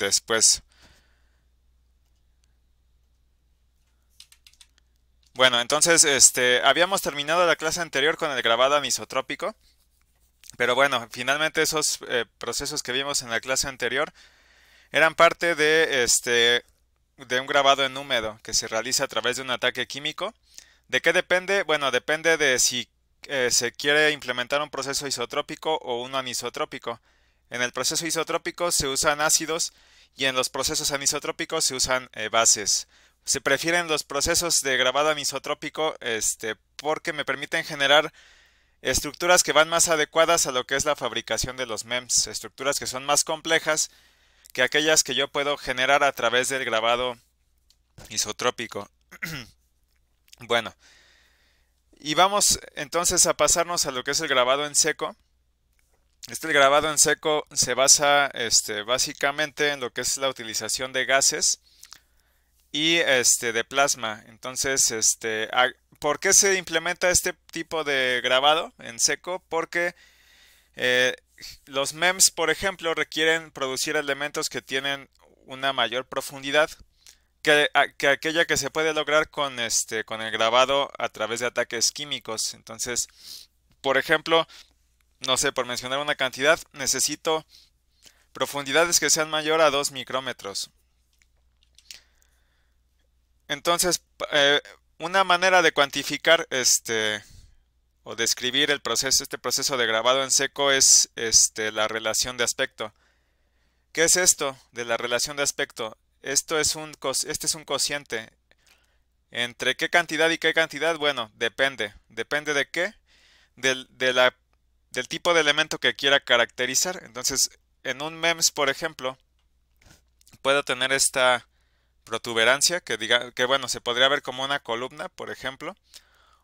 después. Bueno, entonces, habíamos terminado la clase anterior con el grabado anisotrópico, pero bueno, finalmente esos procesos que vimos en la clase anterior eran parte de un grabado en húmedo que se realiza a través de un ataque químico. ¿De qué depende? Bueno, depende de si se quiere implementar un proceso isotrópico o uno anisotrópico. En el proceso isotrópico se usan ácidos y en los procesos anisotrópicos se usan bases. Se prefieren los procesos de grabado anisotrópico porque me permiten generar estructuras que van más adecuadas a lo que es la fabricación de los MEMS, estructuras que son más complejas que aquellas que yo puedo generar a través del grabado isotrópico. Bueno, y vamos entonces a pasarnos a lo que es el grabado en seco. El grabado en seco se basa básicamente en lo que es la utilización de gases y de plasma. Entonces, ¿por qué se implementa este tipo de grabado en seco? Porque eh, los MEMS, por ejemplo, requieren producir elementos que tienen una mayor profundidad que aquella que se puede lograr con el grabado a través de ataques químicos. Entonces, por ejemplo, no sé, por mencionar una cantidad, necesito profundidades que sean mayor a 2 micrómetros. Entonces, una manera de cuantificar o describir este proceso de grabado en seco es la relación de aspecto. ¿Qué es esto de la relación de aspecto? Este es un cociente. ¿Entre qué cantidad y qué cantidad? Bueno, depende. ¿Depende de qué? Del tipo de elemento que quiera caracterizar. Entonces, en un MEMS, por ejemplo, puedo tener esta protuberancia que bueno, se podría ver como una columna, por ejemplo,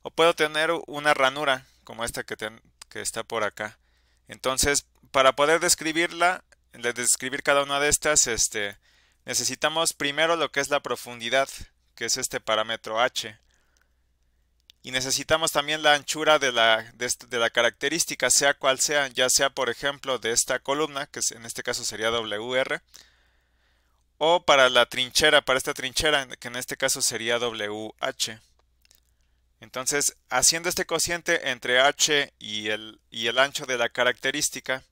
o puedo tener una ranura como esta que está por acá. Entonces, para poder describir cada una de estas, necesitamos primero lo que es la profundidad, que es este parámetro h. Y necesitamos también la anchura de la característica, sea cual sea, ya sea por ejemplo de esta columna, que en este caso sería WR, o para la trinchera, para esta trinchera, que en este caso sería WH. Entonces, haciendo este cociente entre h y el ancho de la característica,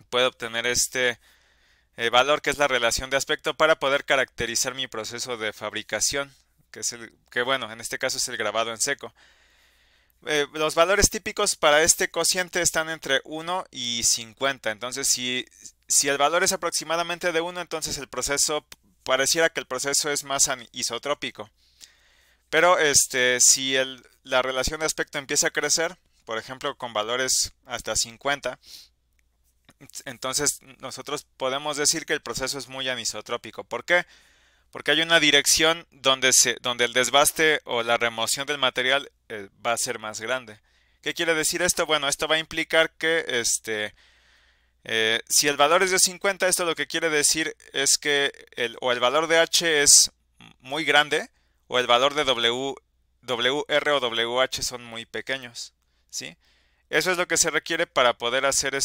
puedo obtener este valor que es la relación de aspecto para poder caracterizar mi proceso de fabricación, que bueno, en este caso es el grabado en seco. Los valores típicos para este cociente están entre 1 y 50. Entonces, si el valor es aproximadamente de 1, entonces pareciera que el proceso es más isotrópico. Pero si la relación de aspecto empieza a crecer, por ejemplo, con valores hasta 50, entonces nosotros podemos decir que el proceso es muy anisotrópico. ¿Por qué? Porque hay una dirección donde el desbaste o la remoción del material va a ser más grande. ¿Qué quiere decir esto? Bueno, esto va a implicar que si el valor es de 50, esto lo que quiere decir es que o el valor de H es muy grande o el valor de WR o WH son muy pequeños, ¿sí? Eso es lo que se requiere para poder hacer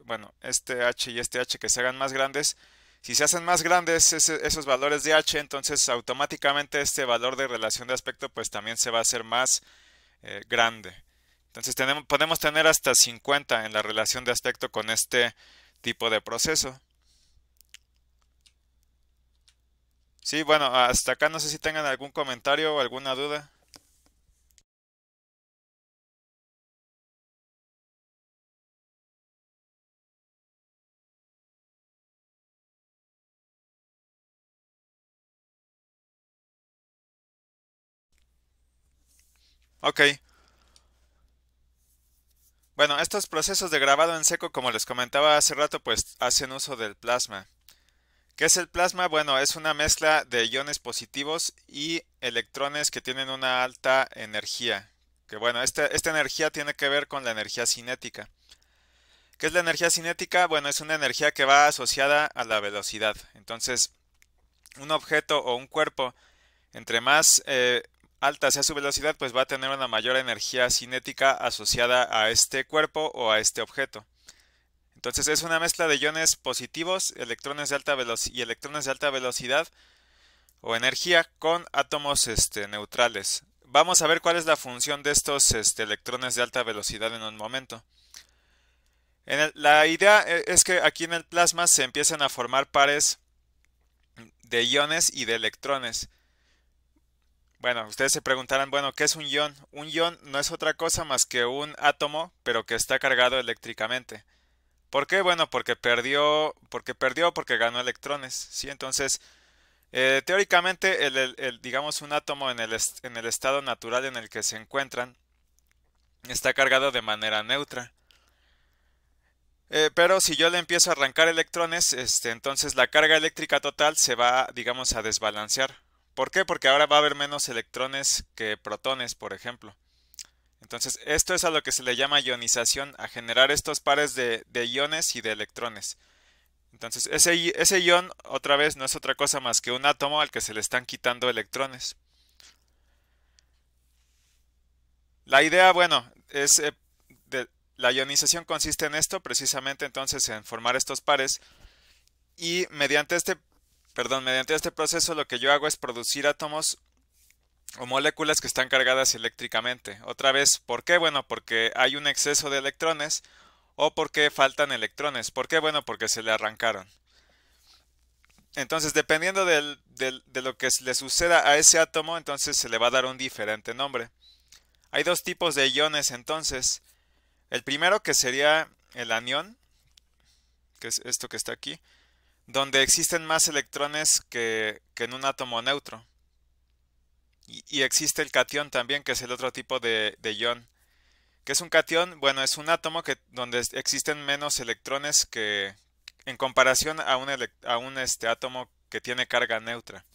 bueno, este H y este H que se hagan más grandes. Si se hacen más grandes esos valores de H, entonces automáticamente este valor de relación de aspecto pues también se va a hacer más grande. Entonces podemos tener hasta 50 en la relación de aspecto con este tipo de proceso. Sí, bueno, hasta acá no sé si tengan algún comentario o alguna duda. Ok. Bueno, estos procesos de grabado en seco, como les comentaba hace rato, pues hacen uso del plasma. ¿Qué es el plasma? Bueno, es una mezcla de iones positivos y electrones que tienen una alta energía. Que bueno, esta energía tiene que ver con la energía cinética. ¿Qué es la energía cinética? Bueno, es una energía que va asociada a la velocidad. Entonces, un objeto o un cuerpo, entre más alta sea su velocidad, pues va a tener una mayor energía cinética asociada a este cuerpo o a este objeto. Entonces es una mezcla de iones positivos, electrones de alta velocidad y electrones de alta velocidad o energía con átomos neutrales. Vamos a ver cuál es la función de estos electrones de alta velocidad en un momento. La idea es que aquí en el plasma se empiezan a formar pares de iones y de electrones. Bueno, ustedes se preguntarán, bueno, ¿qué es un ion? Un ion no es otra cosa más que un átomo, pero que está cargado eléctricamente. ¿Por qué? Bueno, porque ganó electrones, ¿sí? Entonces, teóricamente, digamos, un átomo en el estado natural en el que se encuentran está cargado de manera neutra. Pero si yo le empiezo a arrancar electrones, entonces la carga eléctrica total se va, digamos, a desbalancear. ¿Por qué? Porque ahora va a haber menos electrones que protones, por ejemplo. Entonces, esto es a lo que se le llama ionización, a generar estos pares de iones y de electrones. Entonces, ese ion, otra vez, no es otra cosa más que un átomo al que se le están quitando electrones. La idea, bueno, la ionización consiste en esto, precisamente entonces en formar estos pares y mediante este proceso lo que yo hago es producir átomos o moléculas que están cargadas eléctricamente. Otra vez, ¿por qué? Bueno, porque hay un exceso de electrones o porque faltan electrones. ¿Por qué? Bueno, porque se le arrancaron. Entonces, dependiendo de lo que le suceda a ese átomo, entonces se le va a dar un diferente nombre. Hay dos tipos de iones entonces. El primero que sería el anión, que es esto que está aquí, donde existen más electrones que en un átomo neutro. Y existe el catión también, que es el otro tipo de ion. ¿Qué es un catión? Bueno, es un átomo donde existen menos electrones que en comparación a un átomo que tiene carga neutra.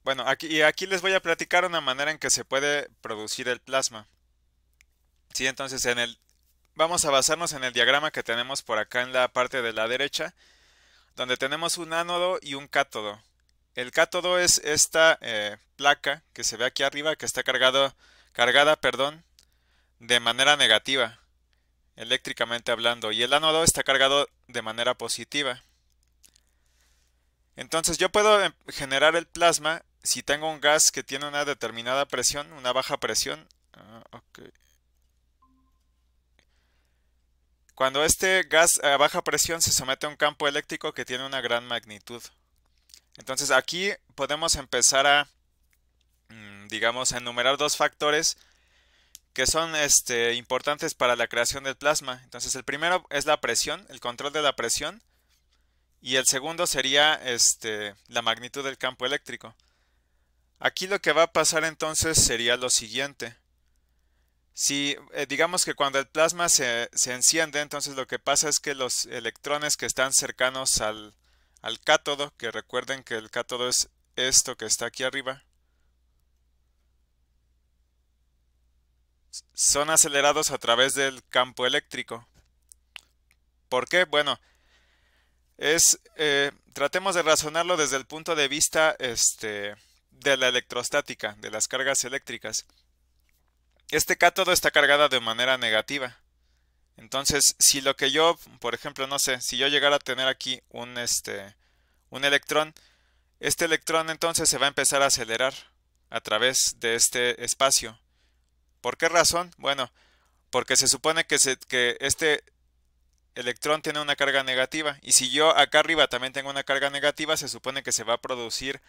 Bueno, aquí les voy a platicar una manera en que se puede producir el plasma. Sí, entonces vamos a basarnos en el diagrama que tenemos por acá en la parte de la derecha, donde tenemos un ánodo y un cátodo. El cátodo es esta placa que se ve aquí arriba, que está cargada, perdón, de manera negativa, eléctricamente hablando, y el ánodo está cargado de manera positiva. Entonces yo puedo generar el plasma si tengo un gas que tiene una determinada presión, una baja presión. Okay. Cuando este gas a baja presión se somete a un campo eléctrico que tiene una gran magnitud. Entonces aquí podemos empezar a, digamos, a enumerar dos factores que son importantes para la creación del plasma. Entonces el primero es la presión, el control de la presión, y el segundo sería la magnitud del campo eléctrico. Aquí lo que va a pasar entonces sería lo siguiente. Si digamos que cuando el plasma se enciende, entonces lo que pasa es que los electrones que están cercanos al cátodo, que recuerden que el cátodo es esto que está aquí arriba, son acelerados a través del campo eléctrico. ¿Por qué? Bueno, tratemos de razonarlo desde el punto de vista de la electrostática, de las cargas eléctricas. Este cátodo está cargado de manera negativa. Entonces, si lo que yo, por ejemplo, no sé, si yo llegara a tener aquí un electrón, este electrón entonces se va a empezar a acelerar a través de este espacio. ¿Por qué razón? Bueno, porque se supone que este electrón tiene una carga negativa, y si yo acá arriba también tengo una carga negativa, se supone que se va a producir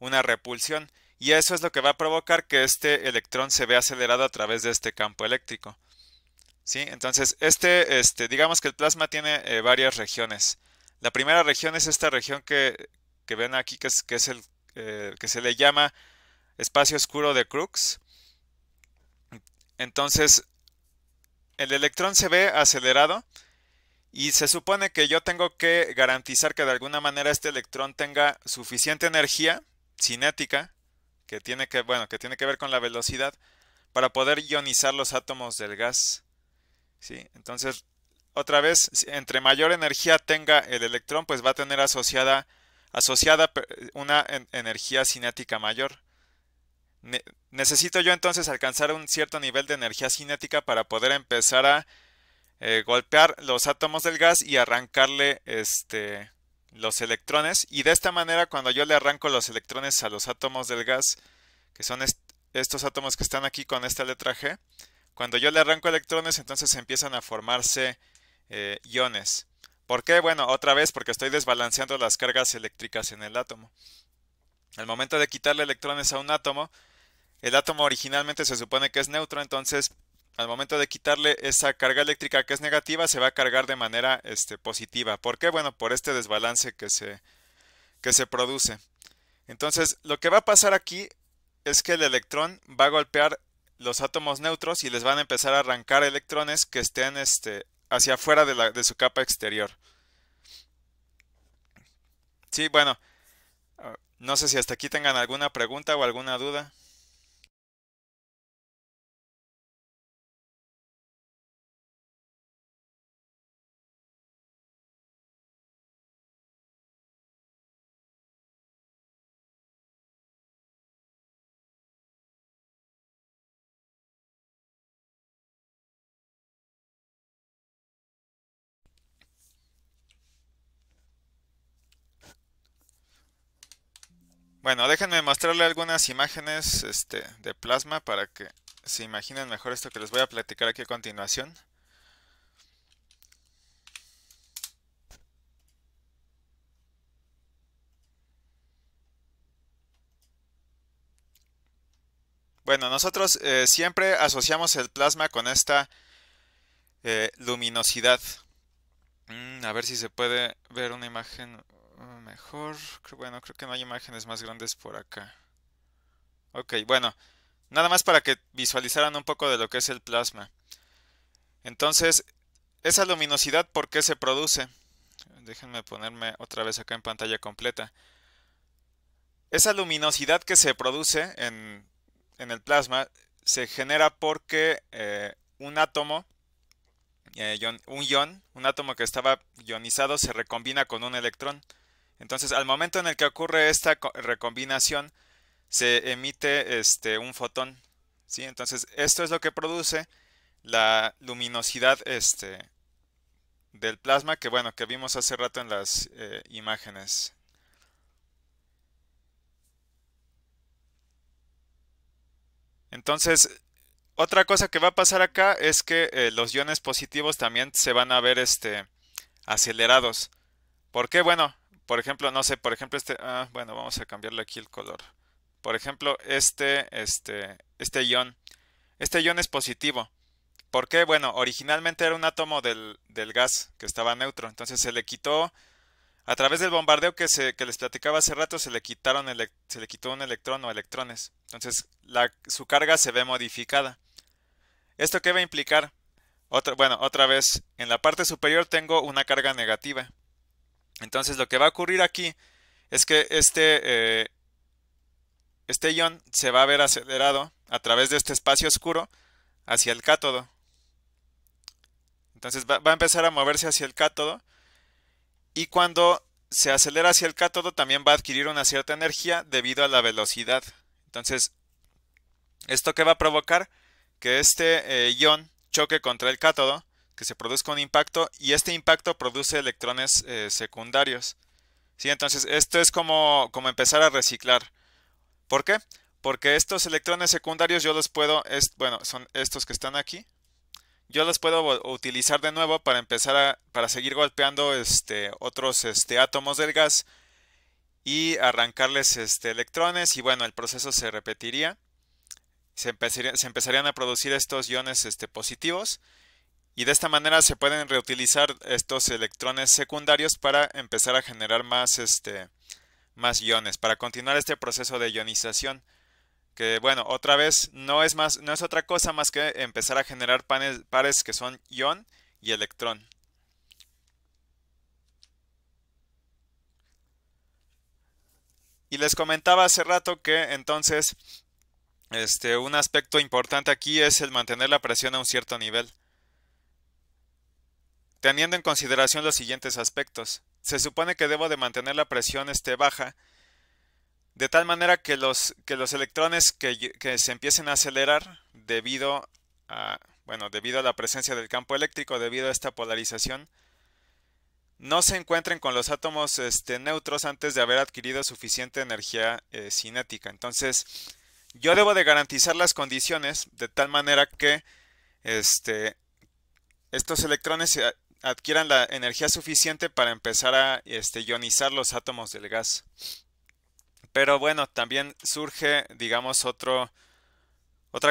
una repulsión, y eso es lo que va a provocar que este electrón se vea acelerado a través de este campo eléctrico. ¿Sí? Entonces, digamos que el plasma tiene varias regiones. La primera región es esta región que ven aquí, que se le llama espacio oscuro de Crookes. Entonces, el electrón se ve acelerado y se supone que yo tengo que garantizar que de alguna manera este electrón tenga suficiente energía cinética, que tiene que ver con la velocidad, para poder ionizar los átomos del gas. ¿Sí? Entonces, otra vez, entre mayor energía tenga el electrón, pues va a tener asociada una energía cinética mayor. Necesito yo entonces alcanzar un cierto nivel de energía cinética para poder empezar a golpear los átomos del gas y arrancarle los electrones. Y de esta manera, cuando yo le arranco los electrones a los átomos del gas, que son estos átomos que están aquí con esta letra G, cuando yo le arranco electrones, entonces empiezan a formarse iones. ¿Por qué? Bueno, otra vez porque estoy desbalanceando las cargas eléctricas en el átomo. Al momento de quitarle electrones a un átomo, el átomo originalmente se supone que es neutro, entonces al momento de quitarle esa carga eléctrica que es negativa, se va a cargar de manera positiva. ¿Por qué? Bueno, por este desbalance que se produce. Entonces, lo que va a pasar aquí es que el electrón va a golpear los átomos neutros y les van a empezar a arrancar electrones que estén hacia afuera de su capa exterior. Sí, bueno, no sé si hasta aquí tengan alguna pregunta o alguna duda. Bueno, déjenme mostrarle algunas imágenes de plasma para que se imaginen mejor esto que les voy a platicar aquí a continuación. Bueno, nosotros siempre asociamos el plasma con esta luminosidad. A ver si se puede ver una imagen mejor. Bueno, creo que no hay imágenes más grandes por acá. Ok, bueno, nada más para que visualizaran un poco de lo que es el plasma. Entonces, esa luminosidad, ¿por qué se produce? Déjenme ponerme otra vez acá en pantalla completa. Esa luminosidad que se produce en el plasma se genera porque un átomo, un átomo que estaba ionizado se recombina con un electrón. Entonces, al momento en el que ocurre esta recombinación, se emite un fotón. ¿Sí? Entonces, esto es lo que produce la luminosidad del plasma que, bueno, que vimos hace rato en las imágenes. Entonces, otra cosa que va a pasar acá es que los iones positivos también se van a ver acelerados. ¿Por qué? Bueno, por ejemplo, no sé, por ejemplo bueno, vamos a cambiarle aquí el color. Por ejemplo, este ion. Este ion es positivo. ¿Por qué? Bueno, originalmente era un átomo del gas que estaba neutro. Entonces se le quitó, a través del bombardeo que les platicaba hace rato, se le quitó un electrón o electrones. Entonces su carga se ve modificada. ¿Esto qué va a implicar? Bueno, otra vez, en la parte superior tengo una carga negativa. Entonces lo que va a ocurrir aquí es que este ion se va a ver acelerado a través de este espacio oscuro hacia el cátodo. Entonces va a empezar a moverse hacia el cátodo y cuando se acelera hacia el cátodo también va a adquirir una cierta energía debido a la velocidad. Entonces, ¿esto qué va a provocar? Que este ion choque contra el cátodo, que se produzca un impacto y este impacto produce electrones secundarios. ¿Sí? Entonces, esto es como empezar a reciclar. ¿Por qué? Porque estos electrones secundarios yo los puedo, bueno, son estos que están aquí. Yo los puedo utilizar de nuevo para para seguir golpeando otros átomos del gas y arrancarles electrones y bueno, el proceso se repetiría. Se empezarían a producir estos iones positivos y de esta manera se pueden reutilizar estos electrones secundarios para empezar a generar más iones, para continuar este proceso de ionización. Que bueno, otra vez no es otra cosa más que empezar a generar pares que son ion y electrón. Y les comentaba hace rato que entonces un aspecto importante aquí es el mantener la presión a un cierto nivel, teniendo en consideración los siguientes aspectos. Se supone que debo de mantener la presión baja de tal manera que los electrones que se empiecen a acelerar debido debido a la presencia del campo eléctrico, debido a esta polarización, no se encuentren con los átomos neutros antes de haber adquirido suficiente energía cinética. Entonces, yo debo de garantizar las condiciones de tal manera que estos electrones adquieran la energía suficiente para empezar a ionizar los átomos del gas. Pero bueno, también surge, digamos, otra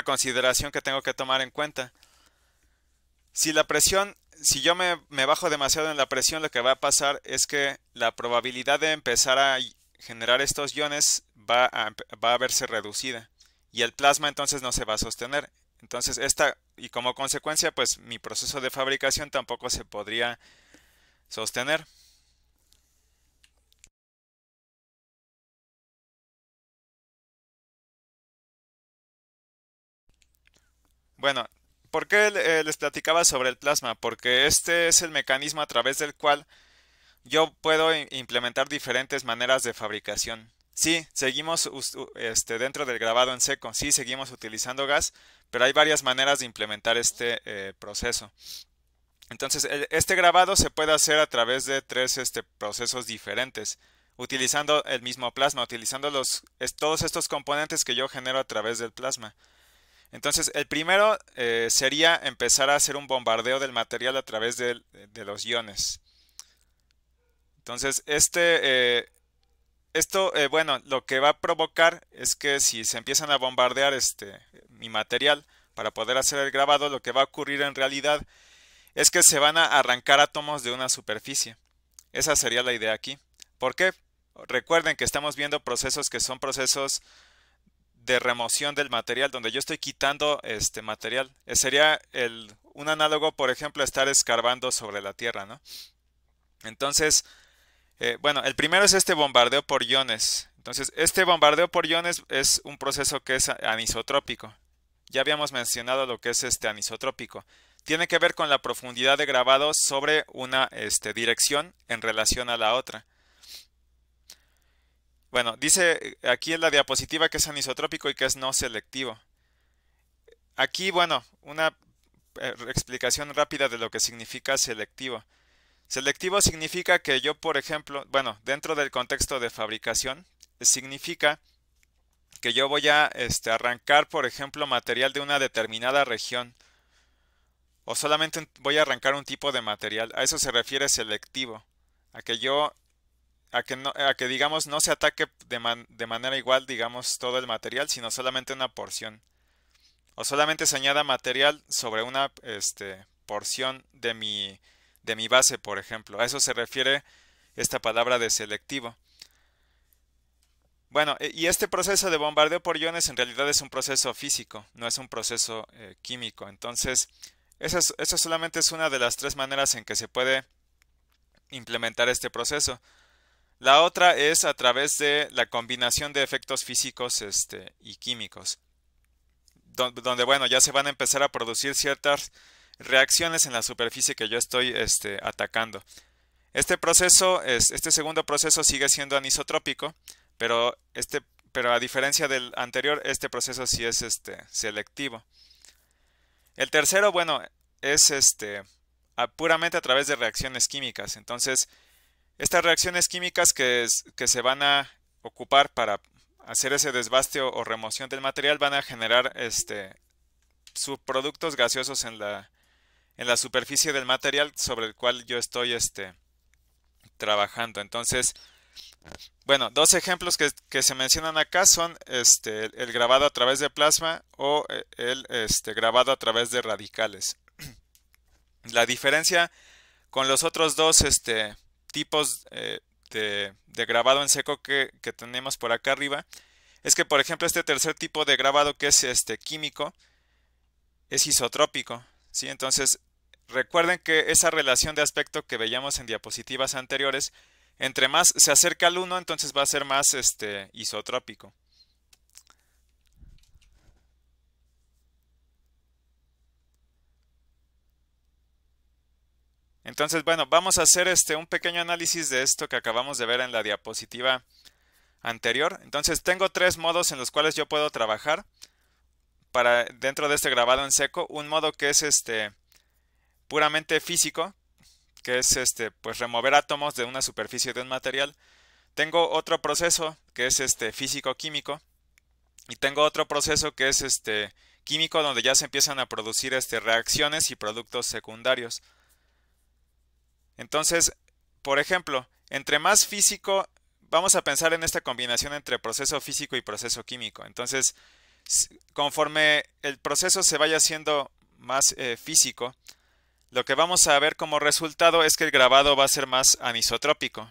consideración que tengo que tomar en cuenta. Si yo me bajo demasiado en la presión, lo que va a pasar es que la probabilidad de empezar a generar estos iones va a verse reducida y el plasma entonces no se va a sostener. Entonces y como consecuencia, pues mi proceso de fabricación tampoco se podría sostener. Bueno, ¿por qué les platicaba sobre el plasma? Porque este es el mecanismo a través del cual yo puedo implementar diferentes maneras de fabricación. Sí, seguimos dentro del grabado en seco, sí seguimos utilizando gas, pero hay varias maneras de implementar este proceso. Entonces, este grabado se puede hacer a través de tres procesos diferentes, utilizando el mismo plasma, utilizando todos estos componentes que yo genero a través del plasma. Entonces, el primero sería empezar a hacer un bombardeo del material a través de los iones. Entonces, bueno, lo que va a provocar es que si se empiezan a bombardear mi material para poder hacer el grabado, lo que va a ocurrir en realidad es que se van a arrancar átomos de una superficie. Esa sería la idea aquí. ¿Por qué? Recuerden que estamos viendo procesos que son procesos de remoción del material, donde yo estoy quitando este material. Sería un análogo, por ejemplo, a estar escarbando sobre la tierra, ¿no? Entonces, bueno, el primero es este bombardeo por iones. Entonces, este bombardeo por iones es un proceso que es anisotrópico. Ya habíamos mencionado lo que es este anisotrópico. Tiene que ver con la profundidad de grabado sobre una dirección en relación a la otra. Bueno, dice aquí en la diapositiva que es anisotrópico y que es no selectivo. Aquí, bueno, una explicación rápida de lo que significa selectivo. Selectivo significa que yo, por ejemplo, bueno, dentro del contexto de fabricación, significa que yo voy a arrancar, por ejemplo, material de una determinada región, o solamente voy a arrancar un tipo de material. A eso se refiere selectivo, a que yo, a que digamos no se ataque de manera igual, digamos, todo el material, sino solamente una porción, o solamente se añada material sobre una porción de mi base, por ejemplo. A eso se refiere esta palabra de selectivo. Bueno, y este proceso de bombardeo por iones en realidad es un proceso físico, no es un proceso químico. Entonces, esa solamente es una de las tres maneras en que se puede implementar este proceso. La otra es a través de la combinación de efectos físicos y químicos, donde bueno, ya se van a empezar a producir ciertas reacciones en la superficie que yo estoy atacando. Este segundo proceso sigue siendo anisotrópico, pero pero a diferencia del anterior, este proceso sí es selectivo. El tercero, bueno, es puramente a través de reacciones químicas. Entonces, estas reacciones químicas que se van a ocupar para hacer ese desbaste o remoción del material van a generar subproductos gaseosos en la superficie del material sobre el cual yo estoy trabajando. Entonces, bueno, dos ejemplos que se mencionan acá son el grabado a través de plasma o el grabado a través de radicales. La diferencia con los otros dos tipos de grabado en seco que tenemos por acá arriba es que, por ejemplo, este tercer tipo de grabado, que es químico, es isotrópico, ¿sí? Entonces, recuerden que esa relación de aspecto que veíamos en diapositivas anteriores, entre más se acerca al 1, entonces va a ser más isotrópico. Entonces, bueno, vamos a hacer un pequeño análisis de esto que acabamos de ver en la diapositiva anterior. Entonces tengo tres modos en los cuales yo puedo trabajar para dentro de este grabado en seco. Un modo que es puramente físico, que es pues remover átomos de una superficie de un material. Tengo otro proceso que es físico-químico, y tengo otro proceso que es químico, donde ya se empiezan a producir reacciones y productos secundarios. Entonces, por ejemplo, entre más físico, vamos a pensar en esta combinación entre proceso físico y proceso químico. Entonces, conforme el proceso se vaya haciendo más físico, lo que vamos a ver como resultado es que el grabado va a ser más anisotrópico.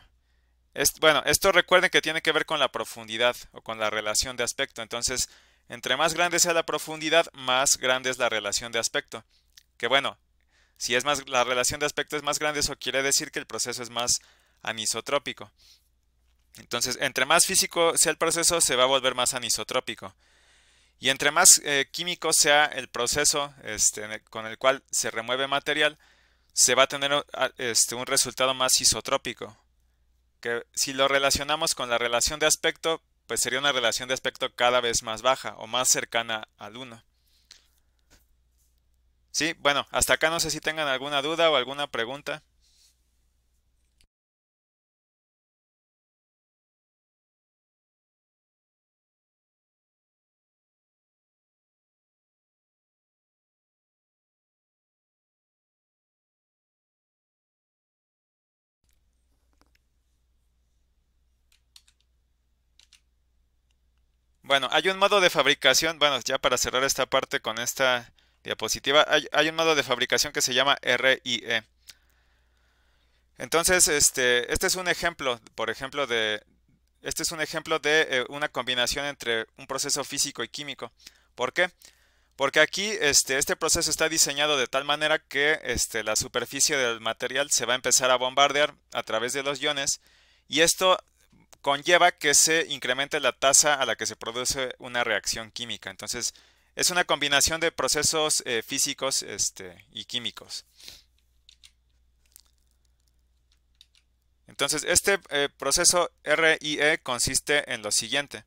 Bueno, esto recuerden que tiene que ver con la profundidad o con la relación de aspecto. Entonces, entre más grande sea la profundidad, más grande es la relación de aspecto. Que bueno, si es más, la relación de aspecto es más grande, eso quiere decir que el proceso es más anisotrópico. Entonces, entre más físico sea el proceso, se va a volver más anisotrópico. Y entre más químico sea el proceso con el cual se remueve material, se va a tener un resultado más isotrópico. Que si lo relacionamos con la relación de aspecto, pues sería una relación de aspecto cada vez más baja o más cercana al 1. Sí, bueno, hasta acá no sé si tengan alguna duda o alguna pregunta. Bueno, hay un modo de fabricación, bueno, ya para cerrar esta parte con esta diapositiva, hay un modo de fabricación que se llama RIE. Entonces, este es un ejemplo, por ejemplo, este es un ejemplo de una combinación entre un proceso físico y químico. ¿Por qué? Porque aquí este proceso está diseñado de tal manera que la superficie del material se va a empezar a bombardear a través de los iones, y esto conlleva que se incremente la tasa a la que se produce una reacción química. Entonces, es una combinación de procesos físicos y químicos. Entonces, este proceso RIE consiste en lo siguiente.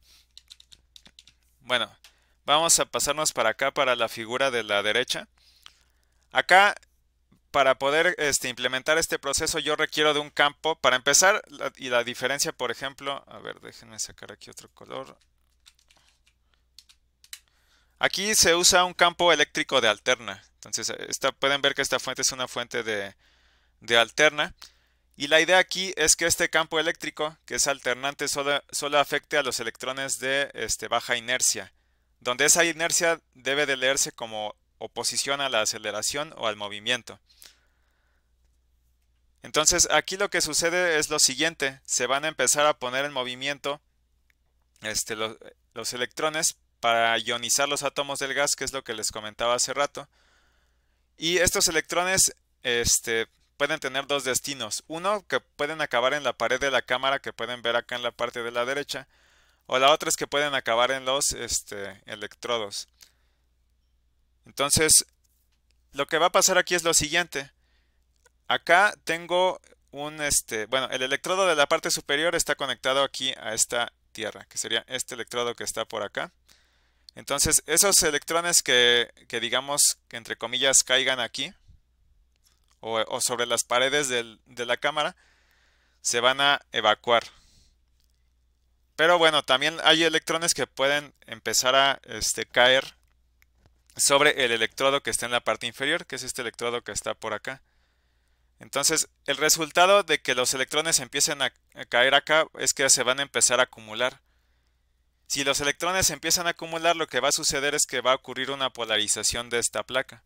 Bueno, vamos a pasarnos para acá, para la figura de la derecha. Acá, para poder implementar este proceso, yo requiero de un campo. Para empezar, y la diferencia, por ejemplo, a ver, déjenme sacar aquí otro color. Aquí se usa un campo eléctrico de alterna. Entonces, pueden ver que esta fuente es una fuente de alterna. Y la idea aquí es que este campo eléctrico, que es alternante, solo afecte a los electrones de baja inercia, donde esa inercia debe de leerse como oposición a la aceleración o al movimiento. Entonces, aquí lo que sucede es lo siguiente: se van a empezar a poner en movimiento los electrones para ionizar los átomos del gas, que es lo que les comentaba hace rato. Y estos electrones pueden tener dos destinos. Uno, que pueden acabar en la pared de la cámara, que pueden ver acá en la parte de la derecha. O la otra es que pueden acabar en los electrodos. Entonces, lo que va a pasar aquí es lo siguiente. Acá tengo bueno, el electrodo de la parte superior está conectado aquí a esta tierra, que sería este electrodo que está por acá. Entonces, esos electrones que digamos que entre comillas caigan aquí o sobre las paredes de la cámara, se van a evacuar. Pero bueno, también hay electrones que pueden empezar a caer sobre el electrodo que está en la parte inferior, que es este electrodo que está por acá. Entonces, el resultado de que los electrones empiecen a caer acá es que se van a empezar a acumular. Si los electrones se empiezan a acumular, lo que va a suceder es que va a ocurrir una polarización de esta placa.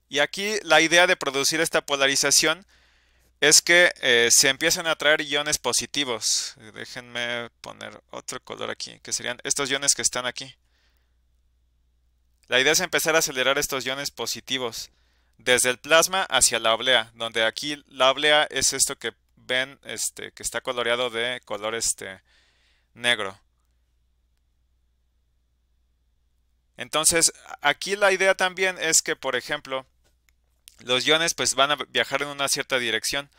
Y aquí la idea de producir esta polarización es que se empiezan a traer iones positivos. Déjenme poner otro color aquí, que serían estos iones que están aquí. La idea es empezar a acelerar estos iones positivos desde el plasma hacia la oblea, donde aquí la oblea es esto que ven, que está coloreado de color negro. Entonces, aquí la idea también es que, por ejemplo, los iones pues van a viajar en una cierta dirección.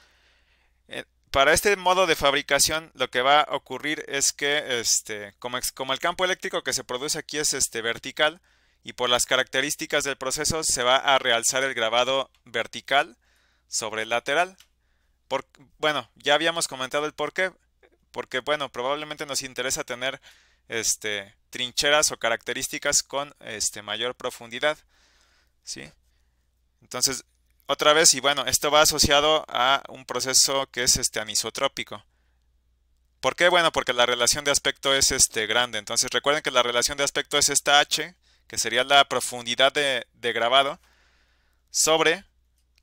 Para este modo de fabricación lo que va a ocurrir es que como el campo eléctrico que se produce aquí es vertical y por las características del proceso se va a realzar el grabado vertical sobre el lateral. Por, bueno, ya habíamos comentado el por qué, porque bueno, probablemente nos interesa tener trincheras o características con mayor profundidad, ¿sí? Entonces, otra vez, y bueno, esto va asociado a un proceso que es anisotrópico. ¿Por qué? Bueno, porque la relación de aspecto es grande. Entonces, recuerden que la relación de aspecto es esta h, que sería la profundidad de grabado, sobre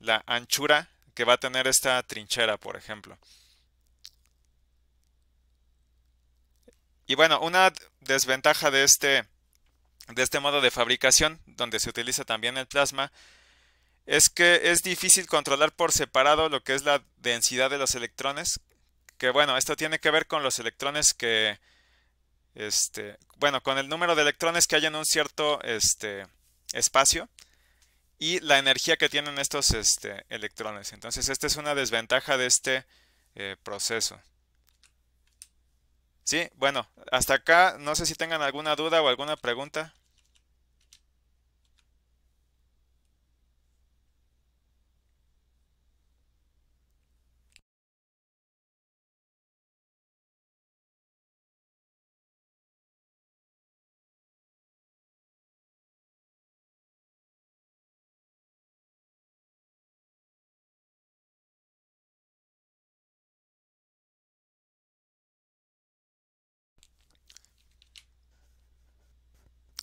la anchura que va a tener esta trinchera, por ejemplo. Y bueno, una desventaja de este modo de fabricación, donde se utiliza también el plasma, es que es difícil controlar por separado lo que es la densidad de los electrones, que bueno, esto tiene que ver con los electrones que, bueno, con el número de electrones que hay en un cierto espacio y la energía que tienen estos electrones. Entonces, esta es una desventaja de este proceso. Sí, bueno, hasta acá no sé si tengan alguna duda o alguna pregunta.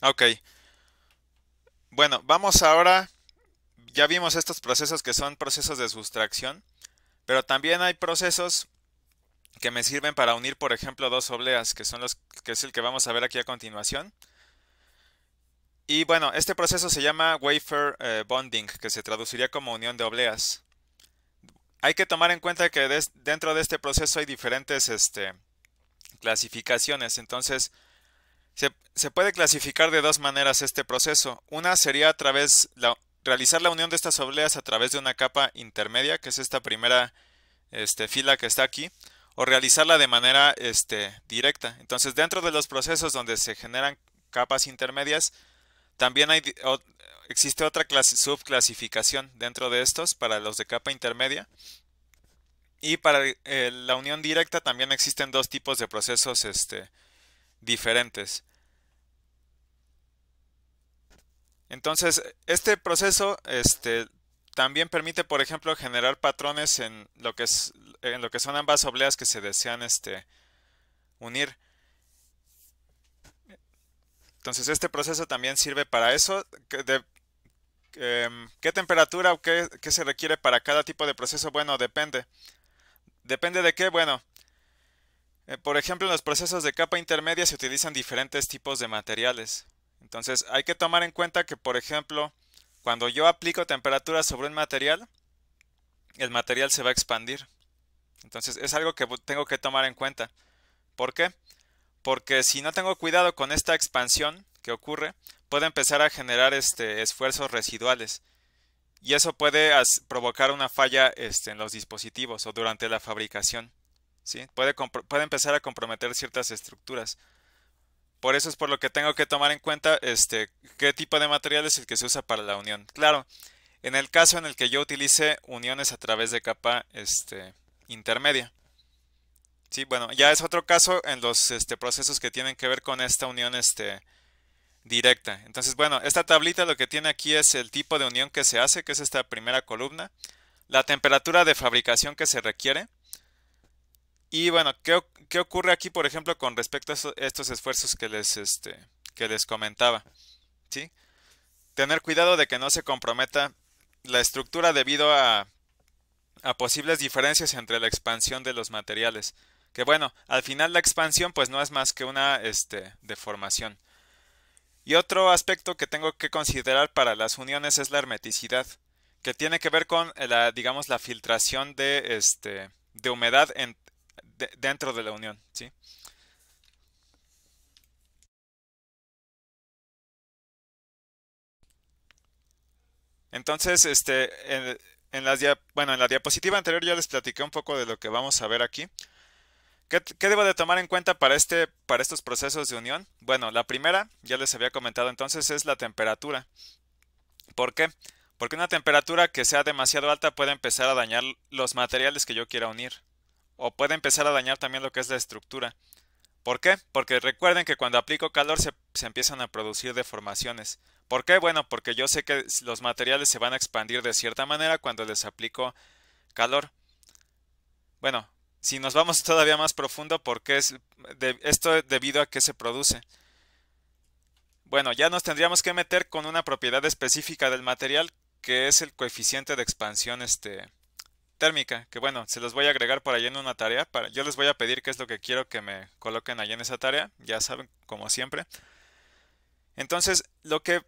Ok, bueno, vamos ahora, ya vimos estos procesos que son procesos de sustracción, pero también hay procesos que me sirven para unir, por ejemplo, dos obleas, que es el que vamos a ver aquí a continuación. Y bueno, este proceso se llama wafer bonding, que se traduciría como unión de obleas. Hay que tomar en cuenta que dentro de este proceso hay diferentes clasificaciones, entonces se puede clasificar de dos maneras este proceso. Una sería realizar la unión de estas obleas a través de una capa intermedia, que es esta primera fila que está aquí, o realizarla de manera directa. Entonces, dentro de los procesos donde se generan capas intermedias, también existe otra subclasificación dentro de estos para los de capa intermedia. Y para la unión directa también existen dos tipos de procesos diferentes. Entonces, este proceso también permite, por ejemplo, generar patrones en lo que son ambas obleas que se desean unir. Entonces, este proceso también sirve para eso. ¿Qué temperatura o qué se requiere para cada tipo de proceso? Bueno, depende. ¿Depende de qué? Bueno, por ejemplo, en los procesos de capa intermedia se utilizan diferentes tipos de materiales. Entonces, hay que tomar en cuenta que, por ejemplo, cuando yo aplico temperatura sobre un material, el material se va a expandir. Entonces, es algo que tengo que tomar en cuenta. ¿Por qué? Porque si no tengo cuidado con esta expansión que ocurre, puede empezar a generar esfuerzos residuales. Y eso puede provocar una falla en los dispositivos o durante la fabricación. ¿Sí? Puede empezar a comprometer ciertas estructuras. Por eso es por lo que tengo que tomar en cuenta qué tipo de material es el que se usa para la unión. Claro, en el caso en el que yo utilice uniones a través de capa intermedia. Sí, bueno, ya es otro caso en los procesos que tienen que ver con esta unión directa. Entonces, bueno, esta tablita lo que tiene aquí es el tipo de unión que se hace, que es esta primera columna, la temperatura de fabricación que se requiere. Y bueno, ¿qué ocurre aquí, por ejemplo, con respecto a estos esfuerzos que les comentaba? ¿Sí? Tener cuidado de que no se comprometa la estructura debido a posibles diferencias entre la expansión de los materiales. Que bueno, al final la expansión pues no es más que una deformación. Y otro aspecto que tengo que considerar para las uniones es la hermeticidad, que tiene que ver con digamos, la filtración de humedad dentro de la unión, ¿sí? Entonces, bueno, en la diapositiva anterior ya les platiqué un poco de lo que vamos a ver aquí. ¿Qué debo de tomar en cuenta para estos procesos de unión? Bueno, la primera, ya les había comentado entonces, es la temperatura. ¿Por qué? Porque una temperatura que sea demasiado alta puede empezar a dañar los materiales que yo quiera unir. O puede empezar a dañar también lo que es la estructura. ¿Por qué? Porque recuerden que cuando aplico calor se empiezan a producir deformaciones. ¿Por qué? Bueno, porque yo sé que los materiales se van a expandir de cierta manera cuando les aplico calor. Bueno, si nos vamos todavía más profundo, ¿por qué esto debido a qué se produce? Bueno, ya nos tendríamos que meter con una propiedad específica del material que es el coeficiente de expansión térmica, que bueno, se los voy a agregar por ahí en una tarea, yo les voy a pedir qué es lo que quiero que me coloquen ahí en esa tarea, ya saben, como siempre. Entonces, lo que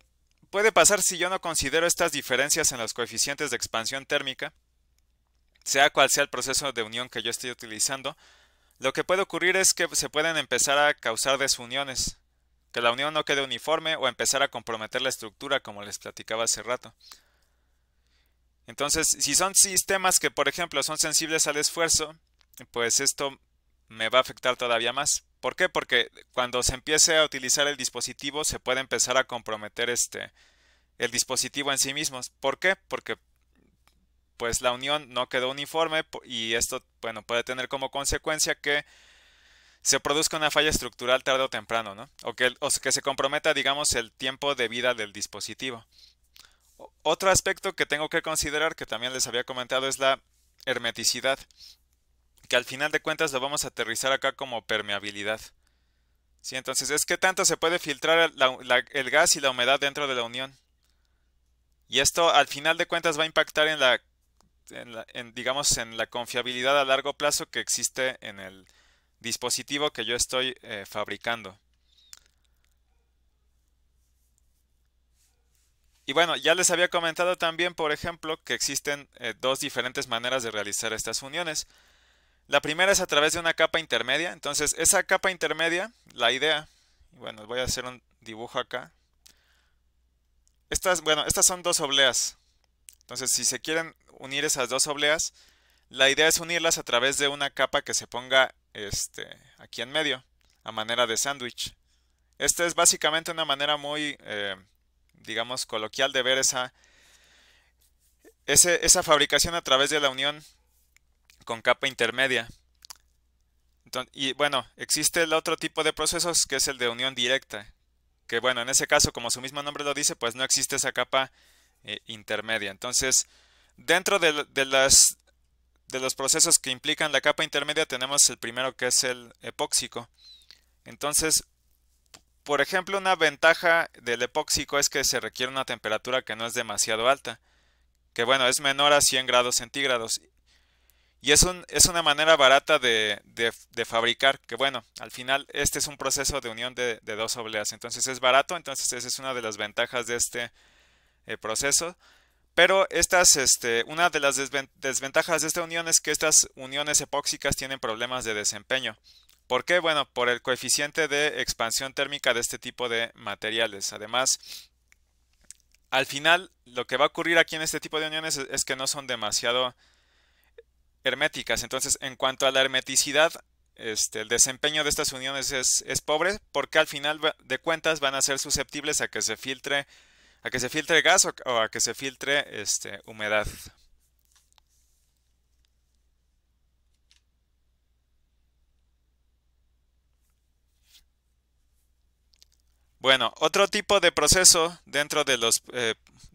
puede pasar si yo no considero estas diferencias en los coeficientes de expansión térmica, sea cual sea el proceso de unión que yo estoy utilizando, lo que puede ocurrir es que se pueden empezar a causar desuniones, que la unión no quede uniforme o empezar a comprometer la estructura, como les platicaba hace rato. Entonces, si son sistemas que, por ejemplo, son sensibles al esfuerzo, pues esto me va a afectar todavía más. ¿Por qué? Porque cuando se empiece a utilizar el dispositivo se puede empezar a comprometer el dispositivo en sí mismo. ¿Por qué? Porque pues la unión no quedó uniforme y esto, bueno, puede tener como consecuencia que se produzca una falla estructural tarde o temprano, ¿no? O que se comprometa, digamos, el tiempo de vida del dispositivo. Otro aspecto que tengo que considerar, que también les había comentado, es la hermeticidad, que al final de cuentas lo vamos a aterrizar acá como permeabilidad. ¿Sí? Entonces, es que tanto se puede filtrar el gas y la humedad dentro de la unión. Y esto al final de cuentas va a impactar digamos, en la confiabilidad a largo plazo que existe en el dispositivo que yo estoy fabricando. Y bueno, ya les había comentado también, por ejemplo, que existen dos diferentes maneras de realizar estas uniones. La primera es a través de una capa intermedia. Entonces, esa capa intermedia, la idea, bueno, voy a hacer un dibujo acá. Estas son dos obleas. Entonces, si se quieren unir esas dos obleas, la idea es unirlas a través de una capa que se ponga aquí en medio, a manera de sándwich. Esta es básicamente una manera muy, digamos, coloquial de ver esa fabricación a través de la unión con capa intermedia. Y bueno, existe el otro tipo de procesos que es el de unión directa, que bueno, en ese caso, como su mismo nombre lo dice, pues no existe esa capa intermedia. Entonces, dentro de los procesos que implican la capa intermedia tenemos el primero que es el epóxico. Entonces, por ejemplo, una ventaja del epóxico es que se requiere una temperatura que no es demasiado alta, que bueno, es menor a 100 grados centígrados. Y es una manera barata de fabricar, que bueno, al final este es un proceso de unión de dos obleas, entonces es barato, entonces esa es una de las ventajas de este proceso. Pero una de las desventajas de esta unión es que estas uniones epóxicas tienen problemas de desempeño. ¿Por qué? Bueno, por el coeficiente de expansión térmica de este tipo de materiales. Además, al final, lo que va a ocurrir aquí en este tipo de uniones es que no son demasiado herméticas. Entonces, en cuanto a la hermeticidad, el desempeño de estas uniones es pobre porque al final de cuentas van a ser susceptibles a que se filtre gas o a que se filtre humedad. Bueno, otro tipo de proceso dentro de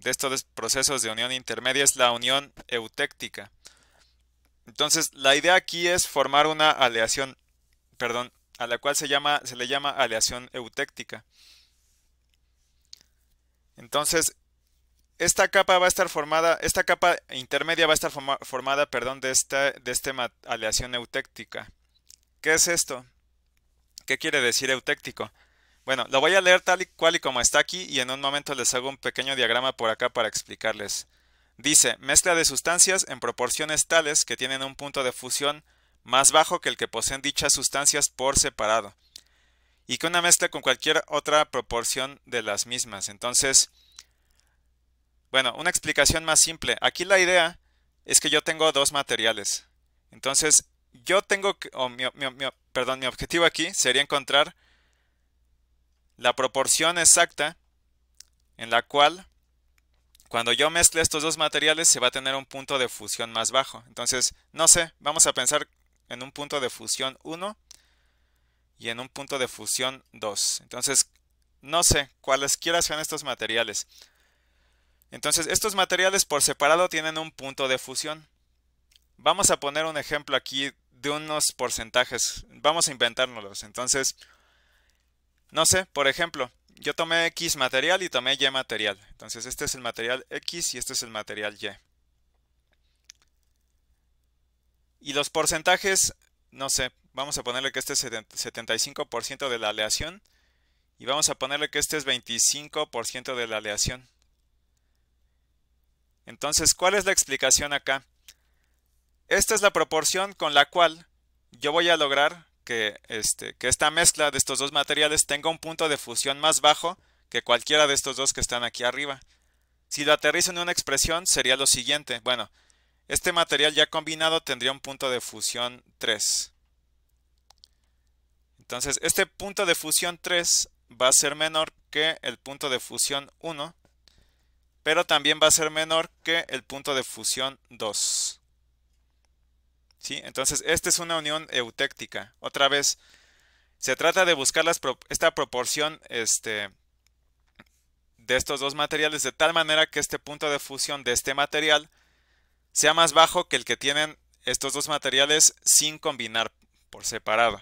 estos procesos de unión intermedia es la unión eutéctica. Entonces, la idea aquí es formar una aleación, perdón, a la cual se le llama aleación eutéctica. Entonces, esta capa intermedia va a estar formada, perdón, de esta aleación eutéctica. ¿Qué es esto? ¿Qué quiere decir eutéctico? Bueno, lo voy a leer tal y cual y como está aquí y en un momento les hago un pequeño diagrama por acá para explicarles. Dice, mezcla de sustancias en proporciones tales que tienen un punto de fusión más bajo que el que poseen dichas sustancias por separado, y que una mezcla con cualquier otra proporción de las mismas. Entonces, Bueno, una explicación más simple. Aquí la idea es que yo tengo dos materiales. Entonces, yo tengo que, o perdón, mi objetivo aquí sería encontrar la proporción exacta en la cual cuando yo mezcle estos dos materiales se va a tener un punto de fusión más bajo. Entonces, no sé, vamos a pensar en un punto de fusión 1 y en un punto de fusión 2. Entonces, no sé, cualesquiera sean estos materiales. Entonces, estos materiales por separado tienen un punto de fusión. Vamos a poner un ejemplo aquí de unos porcentajes. Vamos a inventárnoslos. Entonces, no sé, por ejemplo, yo tomé X material y tomé Y material. Entonces, este es el material X y este es el material Y. Y los porcentajes, no sé, vamos a ponerle que este es 75% de la aleación y vamos a ponerle que este es 25% de la aleación. Entonces, ¿cuál es la explicación acá? Esta es la proporción con la cual yo voy a lograr que esta mezcla de estos dos materiales tenga un punto de fusión más bajo que cualquiera de estos dos que están aquí arriba. Si lo aterrizo en una expresión sería lo siguiente. Bueno, este material ya combinado tendría un punto de fusión 3. Entonces, este punto de fusión 3 va a ser menor que el punto de fusión 1, pero también va a ser menor que el punto de fusión 2. ¿Sí? Entonces, esta es una unión eutéctica. Otra vez, se trata de buscar esta proporción de estos dos materiales de tal manera que este punto de fusión de este material sea más bajo que el que tienen estos dos materiales sin combinar por separado.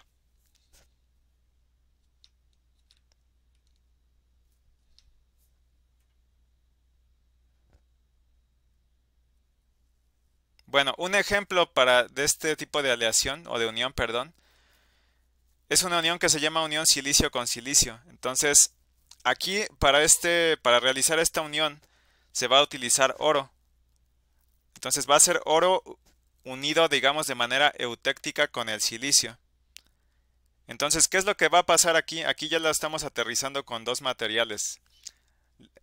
Bueno, un ejemplo de este tipo de aleación o de unión, perdón, es una unión que se llama unión silicio con silicio. Entonces, aquí para realizar esta unión se va a utilizar oro. Entonces va a ser oro unido, digamos, de manera eutéctica con el silicio. Entonces, ¿qué es lo que va a pasar aquí? Aquí ya la estamos aterrizando con dos materiales.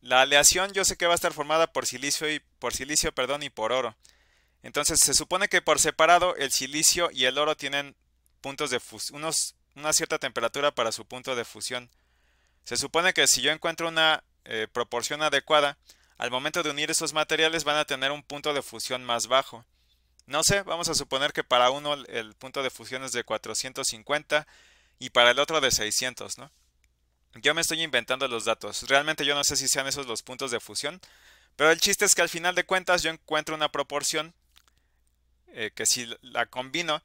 La aleación yo sé que va a estar formada por silicio y por oro. Entonces, se supone que por separado el silicio y el oro tienen puntos de fusión, una cierta temperatura para su punto de fusión. Se supone que si yo encuentro una proporción adecuada, al momento de unir esos materiales van a tener un punto de fusión más bajo. No sé, vamos a suponer que para uno el punto de fusión es de 450 y para el otro de 600, ¿no? Yo me estoy inventando los datos. Realmente yo no sé si sean esos los puntos de fusión, pero el chiste es que al final de cuentas yo encuentro una proporción que si la combino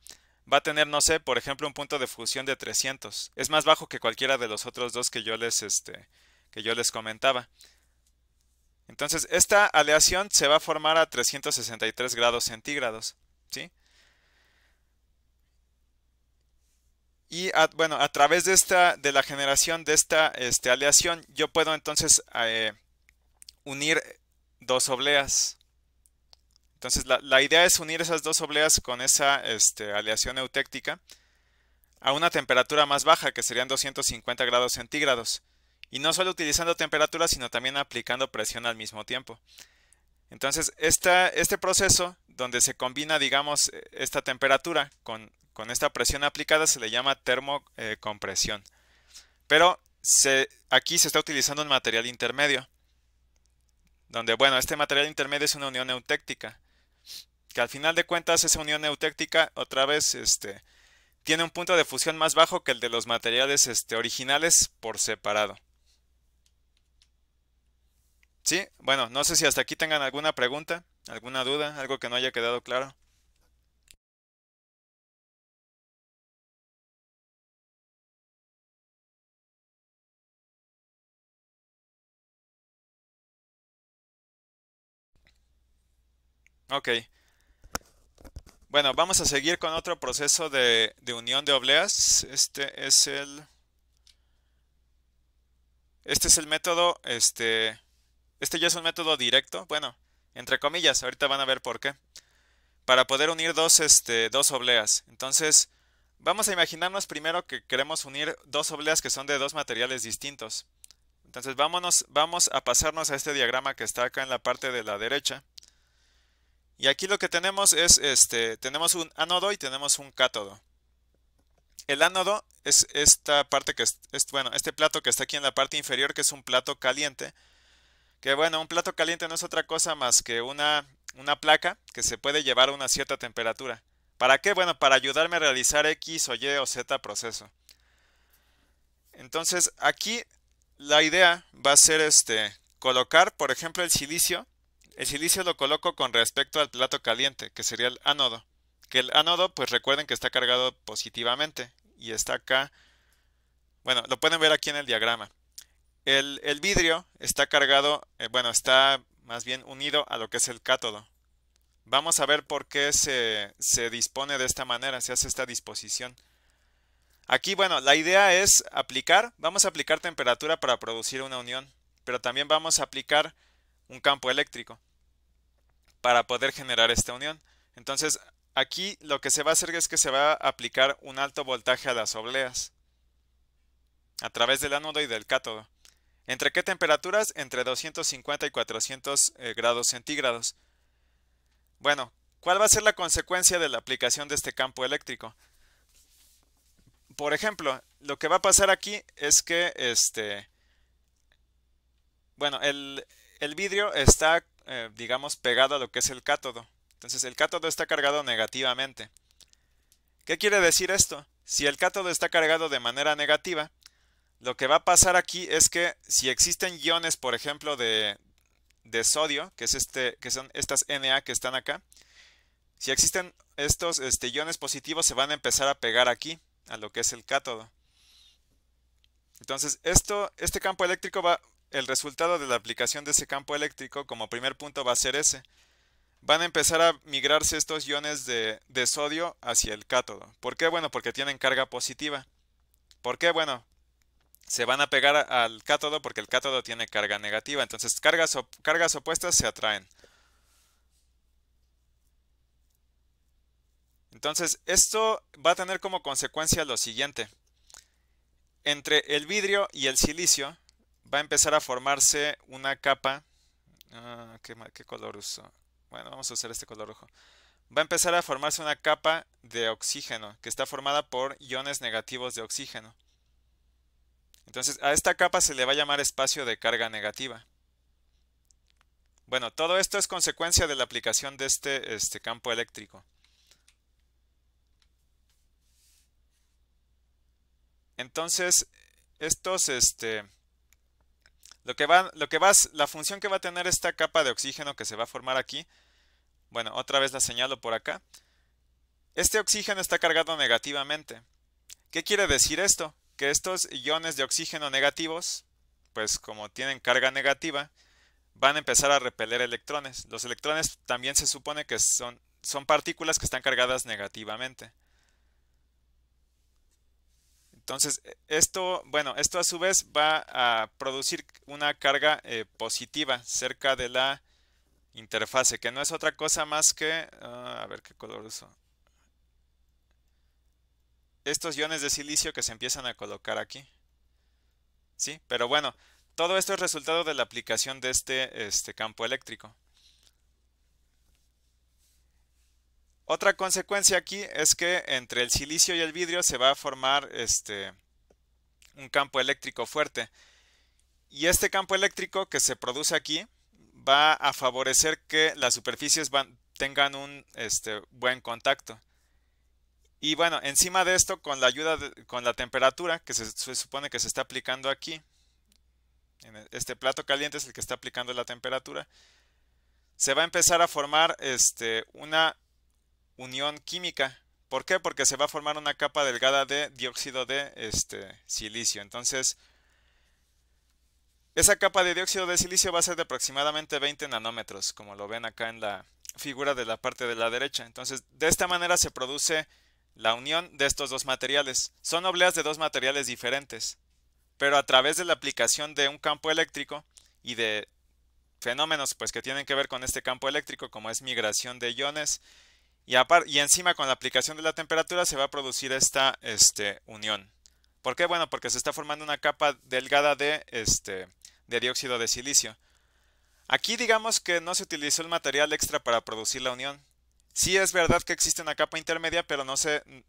va a tener, no sé, por ejemplo, un punto de fusión de 300. Es más bajo que cualquiera de los otros dos que yo les comentaba. Entonces, esta aleación se va a formar a 363 grados centígrados, ¿sí? Y bueno, a través de la generación de esta aleación, yo puedo entonces unir dos obleas. Entonces, la idea es unir esas dos obleas con esa aleación eutéctica a una temperatura más baja, que serían 250 grados centígrados. Y no solo utilizando temperatura, sino también aplicando presión al mismo tiempo. Entonces, este proceso, donde se combina, digamos, esta temperatura con esta presión aplicada, se le llama termocompresión. Pero aquí se está utilizando un material intermedio, donde, bueno, este material intermedio es una unión eutéctica, que al final de cuentas esa unión eutéctica, otra vez, tiene un punto de fusión más bajo que el de los materiales originales por separado. Sí, bueno, no sé si hasta aquí tengan alguna pregunta, alguna duda, algo que no haya quedado claro. Ok, bueno, vamos a seguir con otro proceso de unión de obleas. Este es el método, este ya es un método directo, bueno, entre comillas, ahorita van a ver por qué. Para poder unir dos obleas. Entonces, vamos a imaginarnos primero que queremos unir dos obleas que son de dos materiales distintos. Entonces vamos a pasarnos a este diagrama que está acá en la parte de la derecha. Y aquí lo que tenemos es, tenemos un ánodo y tenemos un cátodo. El ánodo es esta parte que bueno, este plato que está aquí en la parte inferior, que es un plato caliente. Que bueno, un plato caliente no es otra cosa más que una placa que se puede llevar a una cierta temperatura. ¿Para qué? Bueno, para ayudarme a realizar X o Y o Z proceso. Entonces aquí la idea va a ser colocar, por ejemplo, el silicio. El silicio lo coloco con respecto al plato caliente, que sería el ánodo. Que el ánodo, pues recuerden que está cargado positivamente y está acá. Bueno, lo pueden ver aquí en el diagrama. El vidrio está cargado, bueno, está más bien unido a lo que es el cátodo. Vamos a ver por qué se dispone de esta manera, se hace esta disposición. Aquí, bueno, la idea es vamos a aplicar temperatura para producir una unión, pero también vamos a aplicar un campo eléctrico para poder generar esta unión. Entonces, aquí lo que se va a hacer es que se va a aplicar un alto voltaje a las obleas a través del ánodo y del cátodo. ¿Entre qué temperaturas? Entre 250 y 400 grados centígrados. Bueno, ¿cuál va a ser la consecuencia de la aplicación de este campo eléctrico? Por ejemplo, lo que va a pasar aquí es que bueno, el vidrio está, digamos, pegado a lo que es el cátodo. Entonces el cátodo está cargado negativamente. ¿Qué quiere decir esto? Si el cátodo está cargado de manera negativa, lo que va a pasar aquí es que si existen iones, por ejemplo, de sodio, que son estas Na que están acá, si existen estos iones positivos se van a empezar a pegar aquí, a lo que es el cátodo. Entonces, este campo eléctrico el resultado de la aplicación de ese campo eléctrico como primer punto va a ser ese. Van a empezar a migrarse estos iones de sodio hacia el cátodo. ¿Por qué? Bueno, porque tienen carga positiva. ¿Por qué? Bueno, se van a pegar al cátodo porque el cátodo tiene carga negativa. Entonces, cargas opuestas se atraen. Entonces, esto va a tener como consecuencia lo siguiente. Entre el vidrio y el silicio va a empezar a formarse una capa. ¿Qué color uso? Bueno, vamos a usar este color rojo. Va a empezar a formarse una capa de oxígeno que está formada por iones negativos de oxígeno. Entonces, a esta capa se le va a llamar espacio de carga negativa. Bueno, todo esto es consecuencia de la aplicación de este campo eléctrico. Entonces, la función que va a tener esta capa de oxígeno que se va a formar aquí, bueno, otra vez la señalo por acá. Este oxígeno está cargado negativamente. ¿Qué quiere decir esto? Que estos iones de oxígeno negativos, pues como tienen carga negativa, van a empezar a repeler electrones. Los electrones también se supone que son partículas que están cargadas negativamente. Entonces, esto a su vez va a producir una carga positiva cerca de la interfase, que no es otra cosa más que, a ver qué color uso. Estos iones de silicio que se empiezan a colocar aquí. ¿Sí? Pero bueno, todo esto es resultado de la aplicación de este campo eléctrico. Otra consecuencia aquí es que entre el silicio y el vidrio se va a formar un campo eléctrico fuerte. Y este campo eléctrico que se produce aquí va a favorecer que las superficies tengan un buen contacto. Y bueno, encima de esto, con la temperatura que se supone que se está aplicando aquí, en este plato caliente es el que está aplicando la temperatura, se va a empezar a formar una unión química. ¿Por qué? Porque se va a formar una capa delgada de dióxido de silicio. Entonces, esa capa de dióxido de silicio va a ser de aproximadamente 20 nanómetros, como lo ven acá en la figura de la parte de la derecha. Entonces, de esta manera se produce la unión de estos dos materiales. Son obleas de dos materiales diferentes, pero a través de la aplicación de un campo eléctrico y de fenómenos pues que tienen que ver con este campo eléctrico, como es migración de iones, y encima con la aplicación de la temperatura se va a producir esta unión. ¿Por qué? Bueno, porque se está formando una capa delgada de de dióxido de silicio. Aquí digamos que no se utilizó el material extra para producir la unión. Sí es verdad que existe una capa intermedia, pero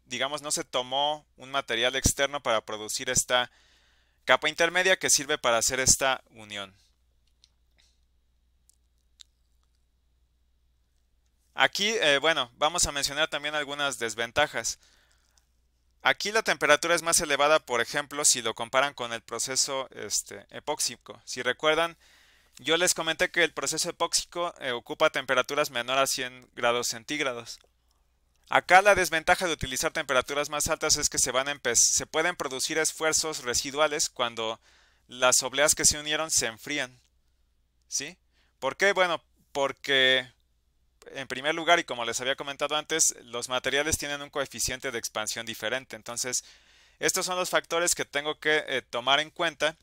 digamos, no se tomó un material externo para producir esta capa intermedia que sirve para hacer esta unión. Aquí, bueno, vamos a mencionar también algunas desventajas. Aquí la temperatura es más elevada, por ejemplo, si lo comparan con el proceso epóxico. Si recuerdan, yo les comenté que el proceso epóxico ocupa temperaturas menor a 100 grados centígrados. Acá la desventaja de utilizar temperaturas más altas es que se pueden producir esfuerzos residuales cuando las obleas que se unieron se enfrían. ¿Sí? ¿Por qué? Bueno, porque en primer lugar, y como les había comentado antes, los materiales tienen un coeficiente de expansión diferente. Entonces, estos son los factores que tengo que tomar en cuenta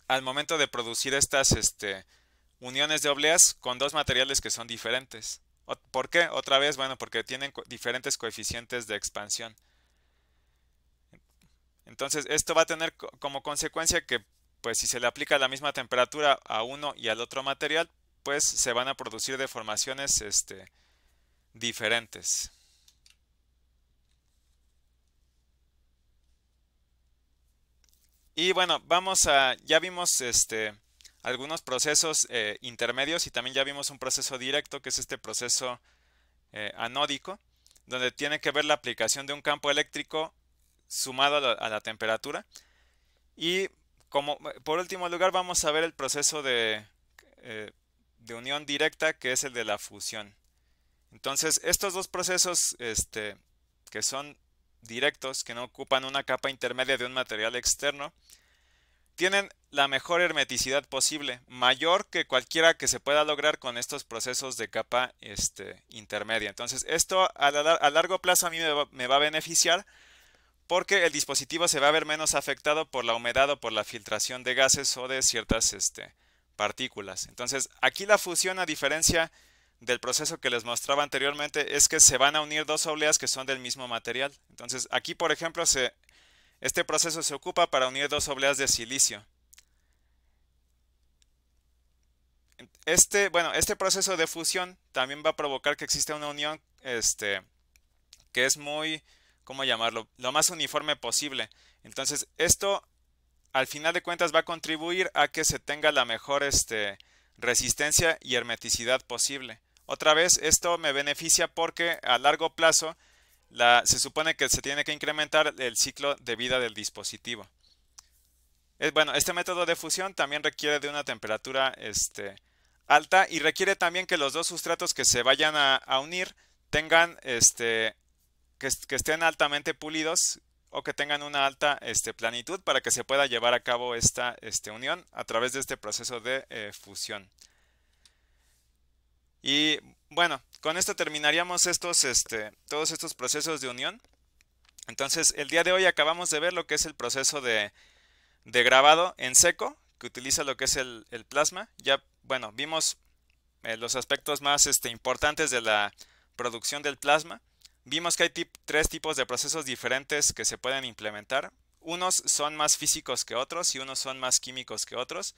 al momento de producir estas uniones de obleas con dos materiales que son diferentes. ¿Por qué? Otra vez, bueno, porque tienen diferentes coeficientes de expansión. Entonces, esto va a tener como consecuencia que, pues, si se le aplica la misma temperatura a uno y al otro material, pues se van a producir deformaciones diferentes. Y bueno, ya vimos algunos procesos intermedios y también ya vimos un proceso directo que es este proceso anódico, donde tiene que ver la aplicación de un campo eléctrico sumado a la temperatura. Y como por último lugar vamos a ver el proceso de unión directa, que es el de la fusión. Entonces, estos dos procesos que son directos, que no ocupan una capa intermedia de un material externo, tienen la mejor hermeticidad posible, mayor que cualquiera que se pueda lograr con estos procesos de capa intermedia. Entonces, esto a largo plazo a mí me va a beneficiar porque el dispositivo se va a ver menos afectado por la humedad o por la filtración de gases o de ciertas partículas. Entonces, aquí la fusión, a diferencia del proceso que les mostraba anteriormente, es que se van a unir dos obleas que son del mismo material. Entonces, aquí, por ejemplo, este proceso se ocupa para unir dos obleas de silicio. Este proceso de fusión también va a provocar que exista una unión que es muy, ¿cómo llamarlo?, lo más uniforme posible. Entonces, esto al final de cuentas va a contribuir a que se tenga la mejor resistencia y hermeticidad posible. Otra vez, esto me beneficia porque a largo plazo se supone que se tiene que incrementar el ciclo de vida del dispositivo. Bueno, este método de fusión también requiere de una temperatura alta y requiere también que los dos sustratos que se vayan a unir tengan que estén altamente pulidos o que tengan una alta planitud para que se pueda llevar a cabo esta unión a través de este proceso de fusión. Y bueno, con esto terminaríamos todos estos procesos de unión. Entonces, el día de hoy acabamos de ver lo que es el proceso de grabado en seco, que utiliza lo que es el plasma. Ya, bueno, vimos los aspectos más importantes de la producción del plasma. Vimos que hay tres tipos de procesos diferentes que se pueden implementar. Unos son más físicos que otros y unos son más químicos que otros.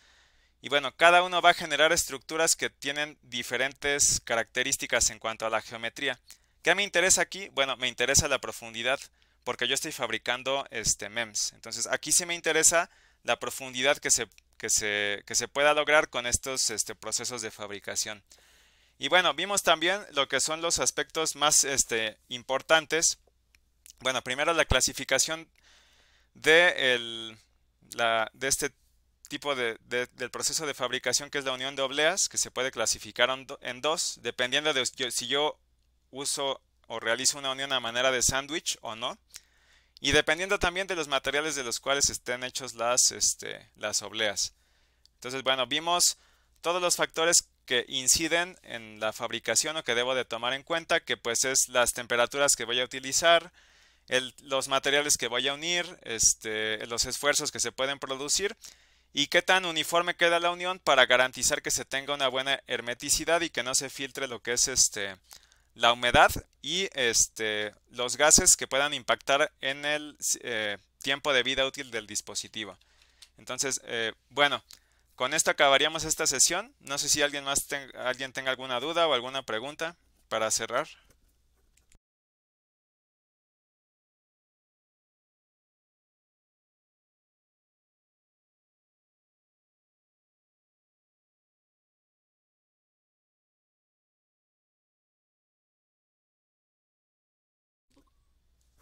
Y bueno, cada uno va a generar estructuras que tienen diferentes características en cuanto a la geometría. ¿Qué me interesa aquí? Bueno, me interesa la profundidad, porque yo estoy fabricando MEMS. Entonces, aquí sí me interesa la profundidad que se pueda lograr con estos procesos de fabricación. Y bueno, vimos también lo que son los aspectos más importantes. Bueno, primero la clasificación de este tipo del proceso de fabricación, que es la unión de obleas, que se puede clasificar en dos, dependiendo de si yo uso o realizo una unión a manera de sándwich o no, y dependiendo también de los materiales de los cuales estén hechos las obleas. Entonces, bueno, vimos todos los factores que inciden en la fabricación o que debo de tomar en cuenta, que pues es las temperaturas que voy a utilizar, los materiales que voy a unir, los esfuerzos que se pueden producir y qué tan uniforme queda la unión para garantizar que se tenga una buena hermeticidad y que no se filtre lo que es la humedad y los gases que puedan impactar en el tiempo de vida útil del dispositivo. Entonces, bueno, Con esto acabaríamos esta sesión. No sé si alguien tenga alguna duda o alguna pregunta para cerrar.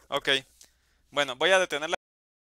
Ok, bueno, voy a detener